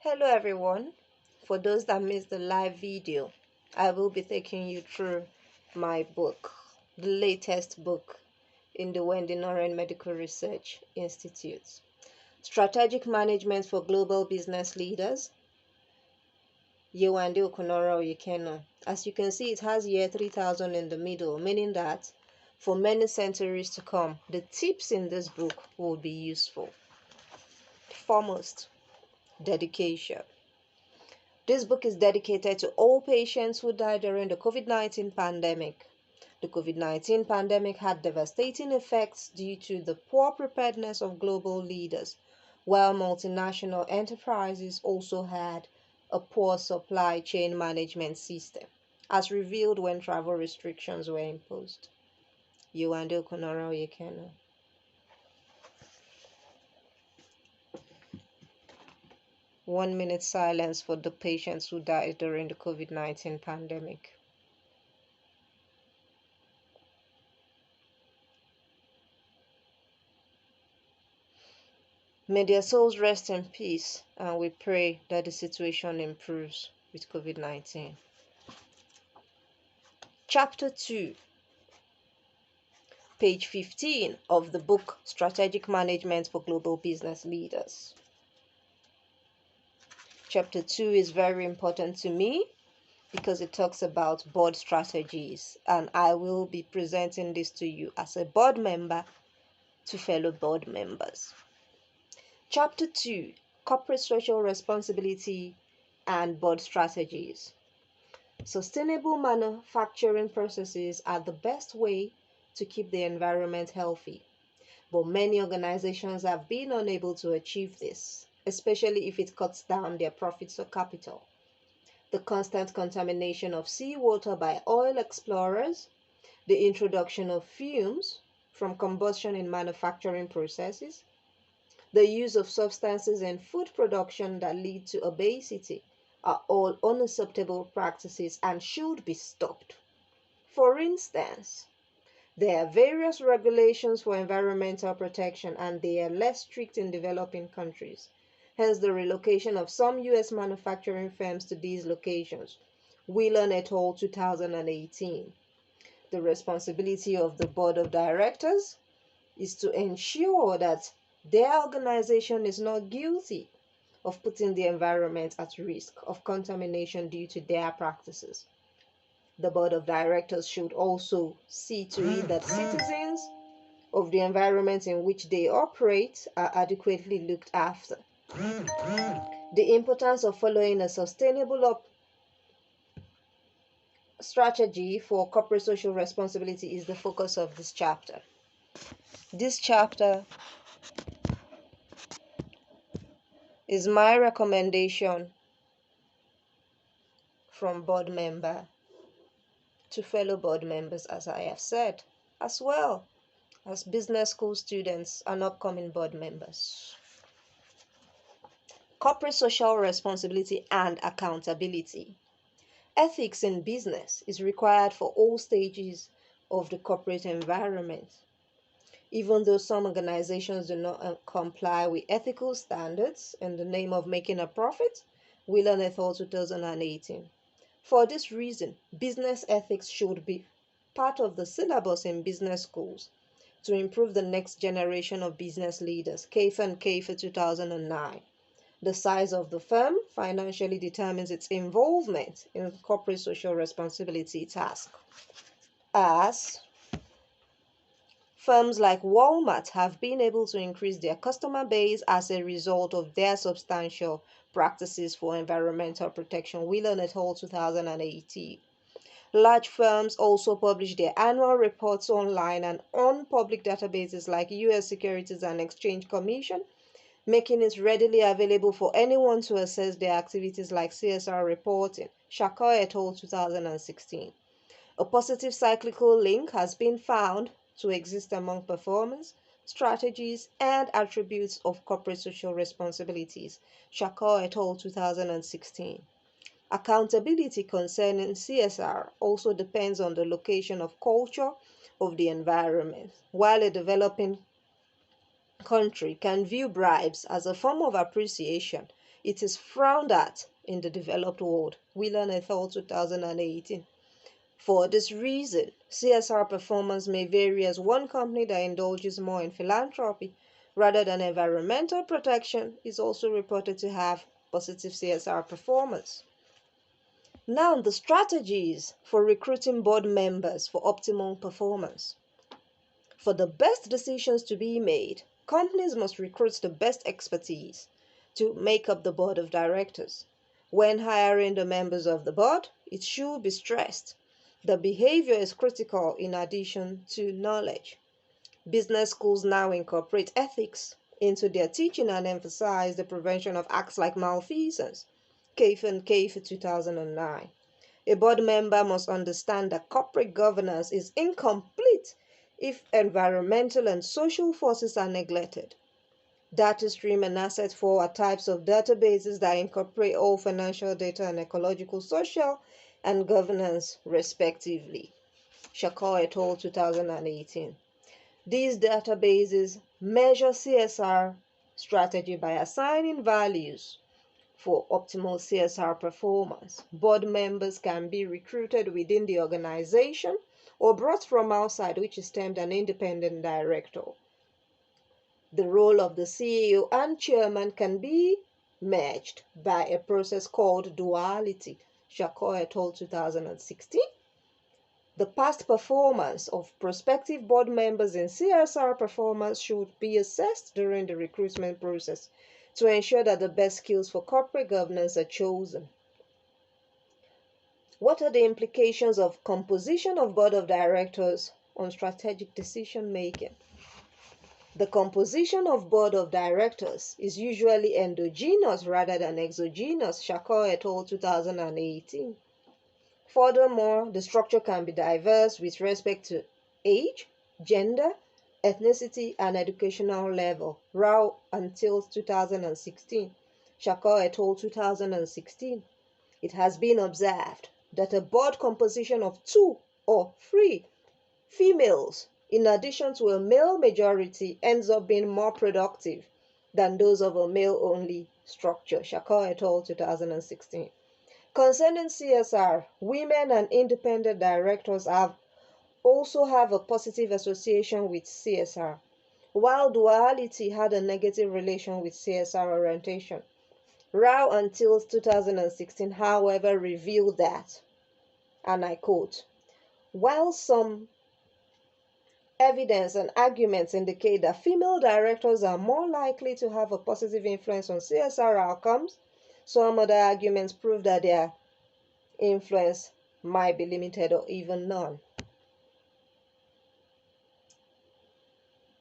Hello everyone. For those that missed the live video, I will be taking you through my book, the latest book in the Wendy Noren Medical Research Institute. Strategic Management for Global Business Leaders, Yewande Okunoren-Oyekenu. As you can see, it has year 3000 in the middle, meaning that for many centuries to come, the tips in this book will be useful. Foremost, dedication. This book is dedicated to all patients who died during the COVID-19 pandemic. The COVID-19 pandemic had devastating effects due to the poor preparedness of global leaders, while multinational enterprises also had a poor supply chain management system, as revealed when travel restrictions were imposed. Yewande Okunoren-Oyekenu. One minute silence for the patients who died during the COVID-19 pandemic. May their souls rest in peace, and we pray that the situation improves with COVID-19. Chapter 2, page 15 of the book Strategic Management for Global Business Leaders. Chapter 2 is very important to me because it talks about board strategies, and I will be presenting this to you as a board member to fellow board members. Chapter 2, Corporate Social Responsibility and Board Strategies. Sustainable manufacturing processes are the best way to keep the environment healthy, but many organizations have been unable to achieve this, especially if it cuts down their profits or capital. The constant contamination of seawater by oil explorers, the introduction of fumes from combustion in manufacturing processes, the use of substances in food production that lead to obesity are all unacceptable practices and should be stopped. For instance, there are various regulations for environmental protection and they are less strict in developing countries. Hence the relocation of some U.S. manufacturing firms to these locations. Whelan et al. 2018. The responsibility of the board of directors is to ensure that their organization is not guilty of putting the environment at risk of contamination due to their practices. The board of directors should also see to it that citizens of the environment in which they operate are adequately looked after. The importance of following a sustainable strategy for corporate social responsibility is the focus of this chapter. This chapter is my recommendation from board member to fellow board members, as I have said, as well as business school students and upcoming board members. Corporate social responsibility and accountability. Ethics in business is required for all stages of the corporate environment. Even though some organizations do not comply with ethical standards in the name of making a profit, Whelan et al. 2018. For this reason, business ethics should be part of the syllabus in business schools to improve the next generation of business leaders. Kafer and Kafer 2009. The size of the firm financially determines its involvement in corporate social responsibility task. As firms like Walmart have been able to increase their customer base as a result of their substantial practices for environmental protection. Whelan et al. 2018. Large firms also publish their annual reports online and on public databases like U.S. Securities and Exchange Commission, making it readily available for anyone to assess their activities like CSR reporting. Shakur et al. 2016. A positive cyclical link has been found to exist among performance, strategies, and attributes of corporate social responsibilities. Shakur et al. 2016. Accountability concerning CSR also depends on the location of culture of the environment. While a developing country can view bribes as a form of appreciation, It is frowned at in the developed world. Whelan et al. 2018. For this reason, CSR performance may vary as one company that indulges more in philanthropy rather than environmental protection is also reported to have positive CSR performance. Now, the strategies for recruiting board members for optimal performance. For the best decisions to be made, companies must recruit the best expertise to make up the board of directors. When hiring the members of the board, it should be stressed the behavior is critical in addition to knowledge. Business schools now incorporate ethics into their teaching and emphasize the prevention of acts like malfeasance. Cave and Cave 2009. A board member must understand that corporate governance is incomplete if environmental and social forces are neglected. Data stream and asset for are types of databases that incorporate all financial data and ecological, social, and governance respectively. Shakur et al. 2018. These databases measure CSR strategy by assigning values for optimal CSR performance. Board members can be recruited within the organization or brought from outside, which is termed an independent director. The role of the CEO and chairman can be merged by a process called duality. Shakur et al. 2016. The past performance of prospective board members in CSR performance should be assessed during the recruitment process to ensure that the best skills for corporate governance are chosen. What are the implications of composition of board of directors on strategic decision making? The composition of board of directors is usually endogenous rather than exogenous. Shakur et al. 2018. Furthermore, the structure can be diverse with respect to age, gender, ethnicity, and educational level. Rao until 2016. Shakur et al. 2016. It has been observed that a board composition of 2 or 3 females, in addition to a male majority, ends up being more productive than those of a male-only structure. Shakur et al. 2016. Concerning CSR, women and independent directors also have a positive association with CSR, while duality had a negative relation with CSR orientation. Rao until 2016, however, revealed that, and I quote, while some evidence and arguments indicate that female directors are more likely to have a positive influence on CSR outcomes, some other arguments prove that their influence might be limited or even none.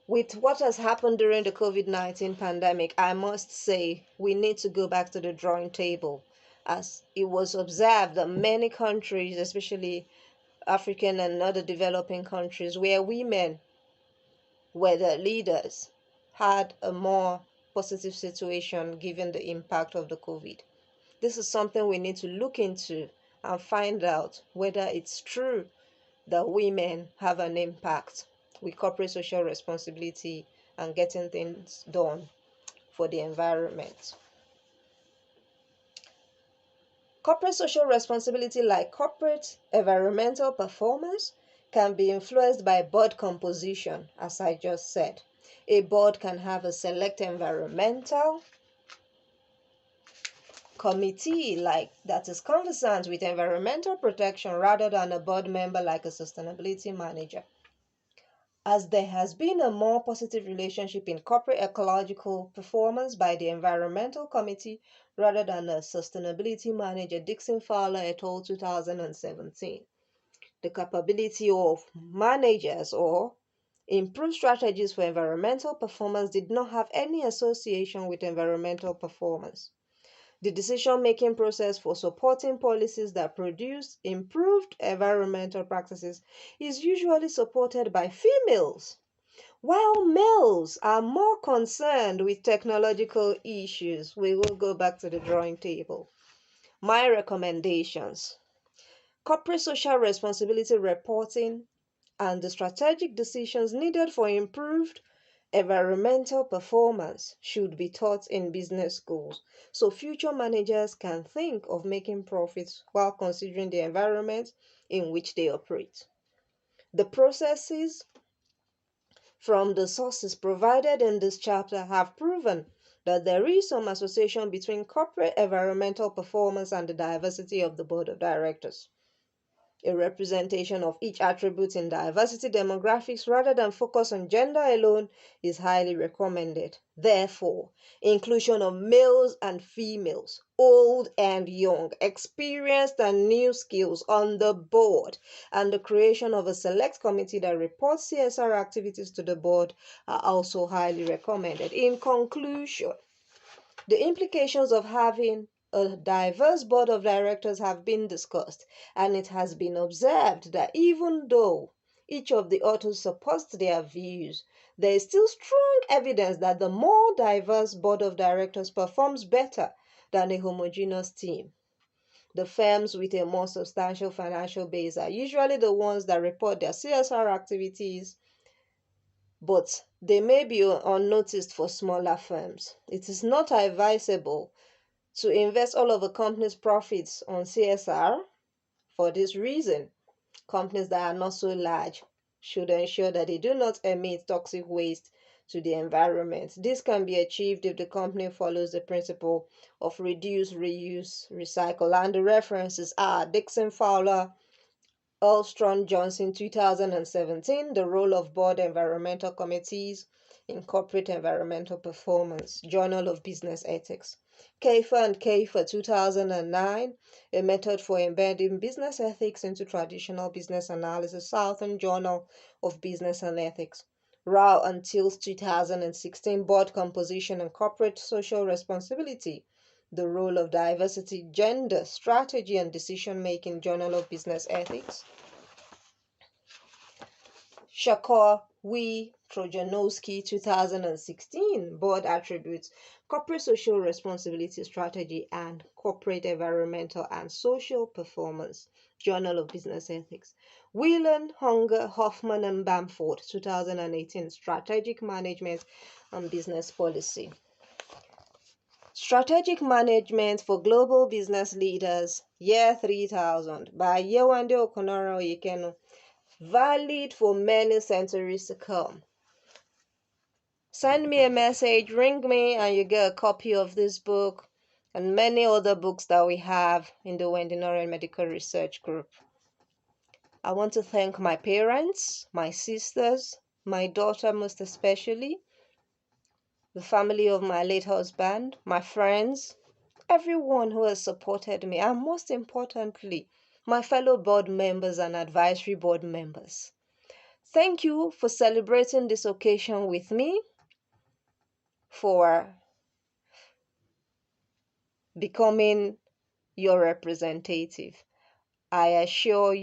With what has happened during the COVID-19 pandemic, I must say we need to go back to the drawing table, as it was observed that many countries, especially African and other developing countries, where women were the leaders, had a more positive situation given the impact of the COVID. This is something we need to look into and find out whether it's true that women have an impact with corporate social responsibility and getting things done for the environment. Corporate social responsibility, like corporate environmental performance, can be influenced by board composition, as I just said. A board can have a select environmental committee that is conversant with environmental protection rather than a board member like a sustainability manager. As there has been a more positive relationship in corporate ecological performance by the environmental committee rather than a sustainability manager, Dixon Fowler et al. 2017. The capability of managers or improved strategies for environmental performance did not have any association with environmental performance. The decision-making process for supporting policies that produce improved environmental practices is usually supported by females, while males are more concerned with technological issues. We will go back to the drawing table. My recommendations: corporate social responsibility reporting and the strategic decisions needed for improved Environmental performance should be taught in business schools so future managers can think of making profits while considering the environment in which they operate. The processes from the sources provided in this chapter have proven that there is some association between corporate environmental performance and the diversity of the board of directors. A representation of each attribute in diversity demographics rather than focus on gender alone is highly recommended. Therefore, inclusion of males and females, old and young, experienced and new skills on the board, and the creation of a select committee that reports CSR activities to the board are also highly recommended. In conclusion, the implications of having a diverse board of directors have been discussed, and it has been observed that even though each of the authors supports their views, there is still strong evidence that the more diverse board of directors performs better than a homogeneous team. The firms with a more substantial financial base are usually the ones that report their CSR activities, but they may be unnoticed for smaller firms. It is not advisable to invest all of a company's profits on CSR. For this reason, companies that are not so large should ensure that they do not emit toxic waste to the environment. This can be achieved if the company follows the principle of reduce, reuse, recycle, and the references are Dixon Fowler, Earlstrom Johnson, 2017, The Role of Board Environmental Committees in Corporate Environmental Performance, Journal of Business Ethics. Kafer and Kafer, 2009, A Method for Embedding Business Ethics into Traditional Business Analysis, Southern Journal of Business and Ethics. Rao and Tills, 2016, Board Composition and Corporate Social Responsibility, The Role of Diversity, Gender, Strategy and Decision-Making, Journal of Business Ethics. Shakor, Trojanowski, 2016, Board Attributes, Corporate Social Responsibility Strategy and Corporate Environmental and Social Performance, Journal of Business Ethics. Whelan, Hunger, Hoffman and Bamford, 2018, Strategic Management and Business Policy. Strategic Management for Global Business Leaders, Year 3000, by Yewande Okunoren-Oyekenu, valid for many centuries to come. Send me a message, ring me, and you get a copy of this book and many other books that we have in the Wendy Noren Medical Research Group. I want to thank my parents, my sisters, my daughter most especially, the family of my late husband, my friends, everyone who has supported me, and most importantly, my fellow board members and advisory board members. Thank you for celebrating this occasion with me, for becoming your representative. I assure you